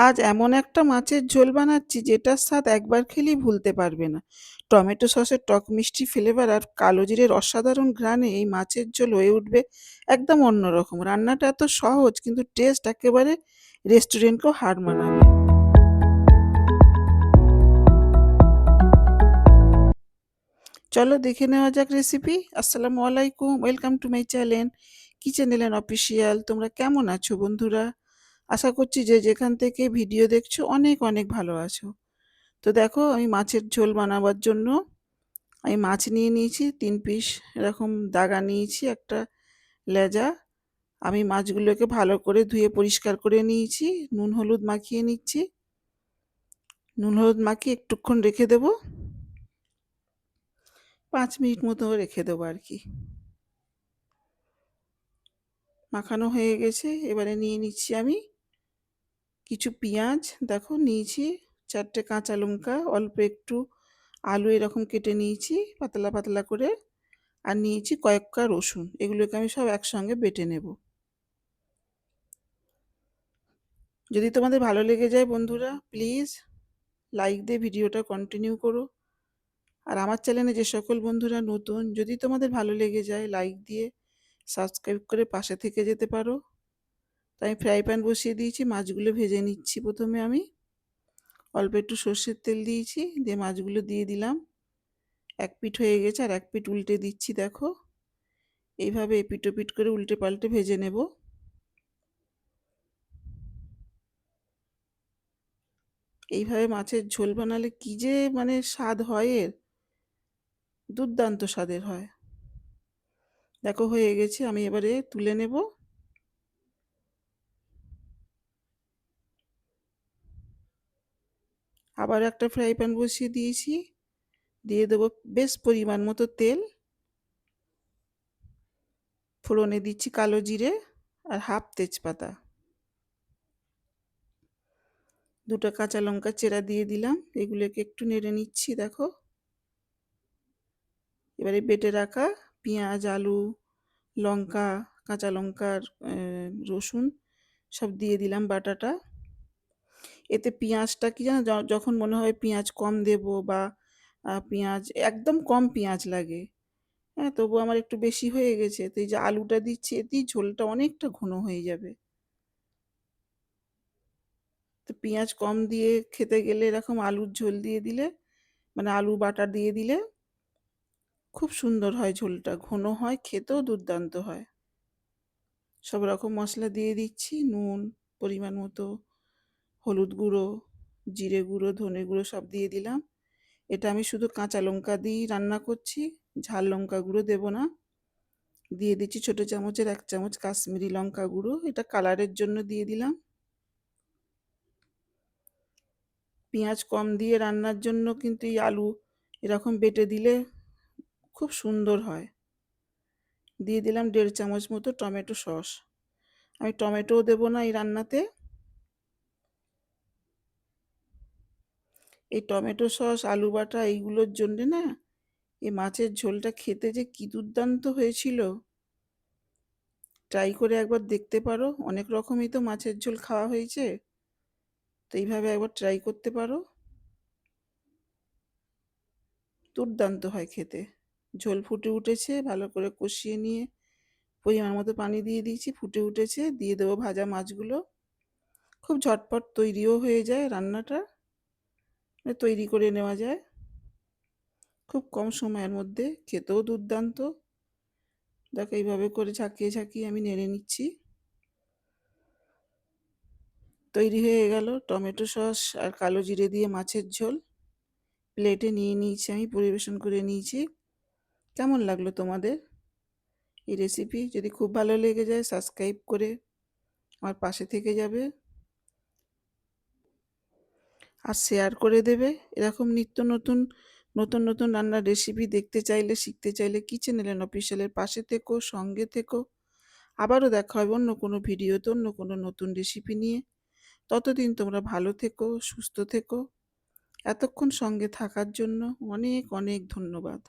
আজ এমন একটা মাছের ঝোল বানাচ্ছি যেটার স্বাদ একবার খেলেই ভুলতে পারবে না। টমেটো সসের টক মিষ্টি ফ্লেভার আর কালো জিরের অসাধারণ ঘ্রাণে এই মাছের ঝোল হয়ে উঠবে একদম অন্যরকম। রান্নাটা এত সহজ কিন্তু টেস্ট একেবারে রেস্টুরেন্টকেও হার মানাবে। চলো দেখে নেওয়া যাক রেসিপি। আসসালামু আলাইকুম, welcome to my channel kitchen এলেন অফিসিয়াল। তোমরা কেমন আছো বন্ধুরা? আশা করছি যে যেখান থেকে ভিডিও দেখছো অনেক অনেক ভালো আছো। তো দেখো, আমি মাছের ঝোল বানাবার জন্য আমি মাছ নিয়ে নিয়েছি 3 পিস। এরকম দাগা নিয়েছি, একটা লেজা। আমি মাছগুলোকে ভালো করে ধুয়ে পরিষ্কার করে নিয়েছি। নুন হলুদ মাখিয়ে নিচ্ছি। নুন হলুদ মাখিয়ে একটুক্ষণ রেখে দেবো, 5 মিনিট মতো রেখে দেবো আর কি। মাখানো হয়ে গেছে। এবারে নিয়ে নিচ্ছি আমি কিছু পেঁয়াজ। দেখো নিয়েছি 4টে কাঁচা লঙ্কা, অল্প একটু আলু এরকম কেটে নিয়েছি পাতলা পাতলা করে, আর নিয়েছি কয়েক কোয়া রসুন। এগুলোকে আমি সব একসঙ্গে বেটে নেব। যদি তোমাদের ভালো লেগে যায় বন্ধুরা, প্লিজ লাইক দিয়ে ভিডিওটা কন্টিনিউ করো। আর আমার চ্যানেলে যে সকল বন্ধুরা নতুন, যদি তোমাদের ভালো লেগে যায় লাইক দিয়ে সাবস্ক্রাইব করে পাশে থেকে যেতে পারো। তাই ফ্রাই প্যান বসিয়ে দিয়েছি, মাছগুলো ভেজে নিচ্ছি। প্রথমে আমি অল্প একটু সর্ষের তেল দিয়েছি, দিয়ে মাছগুলো দিয়ে দিলাম। এক পিঠ হয়ে গেছে, আর এক পিঠ উল্টে দিচ্ছি। দেখো এইভাবে এপিট ওপিট করে উল্টে পাল্টে ভেজে নেব। এইভাবে মাছের ঝোল বানালে কি যে মানে স্বাদ হয় এর, দুর্দান্ত স্বাদের হয়। দেখো হয়ে গেছে, আমি এবারে তুলে নেব। আবার একটা ফ্রাই প্যান বসিয়ে দিয়েছি, দিয়ে দেবো বেশ পরিমাণ মতো তেল। ফোড়নে দিচ্ছি কালো জিরে আর হাফ তেজপাতা। 2টা কাঁচা লঙ্কা চেরা দিয়ে দিলাম। এগুলোকে একটু নেড়ে নিচ্ছি। দেখো এবারে বেটে রাখা পেঁয়াজ, আলু, লঙ্কা, কাঁচা লঙ্কার রসুন সব দিয়ে দিলাম বাটাটা। এতে পেঁয়াজটা কি জানো, যখন মনে হয় পেঁয়াজ কম দেব বা পেঁয়াজ একদম কম পেঁয়াজ লাগে, হ্যাঁ, তবু আমার একটু বেশি হয়ে গেছে, তো এই যে আলুটা দিচ্ছি এতেই ঝোলটা অনেকটা ঘন হয়ে যাবে। তো পেঁয়াজ কম দিয়ে খেতে গেলে এরকম আলুর ঝোল দিয়ে দিলে, মানে আলু বাটা দিয়ে দিলে খুব সুন্দর হয়, ঝোলটা ঘন হয়, খেতেও দুর্দান্ত হয়। সব রকম মশলা দিয়ে দিচ্ছি, নুন পরিমাণ মতো, হলুদ গুঁড়ো, জিরে গুঁড়ো, ধনে গুঁড়ো সব দিয়ে দিলাম। এটা আমি শুধু কাঁচা লঙ্কা দিয়েই রান্না করছি, ঝাল লঙ্কা গুঁড়ো দেবো না। দিয়ে দিচ্ছি ছোটো চামচের 1 চামচ কাশ্মীরি লঙ্কা গুঁড়ো, এটা কালারের জন্য দিয়ে দিলাম। পেঁয়াজ কম দিয়ে রান্নার জন্য কিন্তু এই আলু এরকম বেটে দিলে খুব সুন্দর হয়। দিয়ে দিলাম 1.5 চামচ মতো টমেটো সস। আমি টমেটোও দেবো না এই রান্নাতে। এই টমেটো সস, আলু বাটা এইগুলোর জন্যে না এই মাছের ঝোলটা খেতে যে কি দুর্দান্ত হয়েছিল। ট্রাই করে একবার দেখতে পারো। অনেক রকমই তো মাছের ঝোল খাওয়া হয়েছে, তো এইভাবে একবার ট্রাই করতে পারো। দুর্দান্ত হয় খেতে। ঝোল ফুটে উঠেছে, ভালো করে কষিয়ে নিয়ে পরিমাণ মতো পানি দিয়ে দিয়েছি, ফুটে উঠেছে। দিয়ে দেবো ভাজা মাছগুলো। খুব ঝটপট তৈরিও হয়ে যায় রান্নাটা, মানে তৈরি করে নেওয়া যায় খুব কম সময়ের মধ্যে, খেতেও দুর্দান্ত। দেখো এইভাবে করে ঝাঁকিয়ে ঝাঁকিয়ে আমি নেড়ে নিচ্ছি। তৈরি হয়ে গেল টমেটো সস আর কালো জিরে দিয়ে মাছের ঝোল। প্লেটে নিয়ে নিয়েছি, আমি পরিবেশন করে নিয়েছি। কেমন লাগলো তোমাদের এই রেসিপি? যদি খুব ভালো লেগে যায় সাবস্ক্রাইব করে আমার পাশে থেকে যাবে, আর শেয়ার করে দেবে। এরকম নিত্য নতুন নতুন নতুন রান্নার রেসিপি দেখতে চাইলে, শিখতে চাইলে কিচেন এলেন অফিসিয়ালের পাশে থেকো, সঙ্গে থেকো। আবারও দেখা হবে অন্য কোনো ভিডিওতে অন্য কোনো নতুন রেসিপি নিয়ে। ততদিন তোমরা ভালো থেকো, সুস্থ থেকো। এতক্ষণ সঙ্গে থাকার জন্য অনেক অনেক ধন্যবাদ।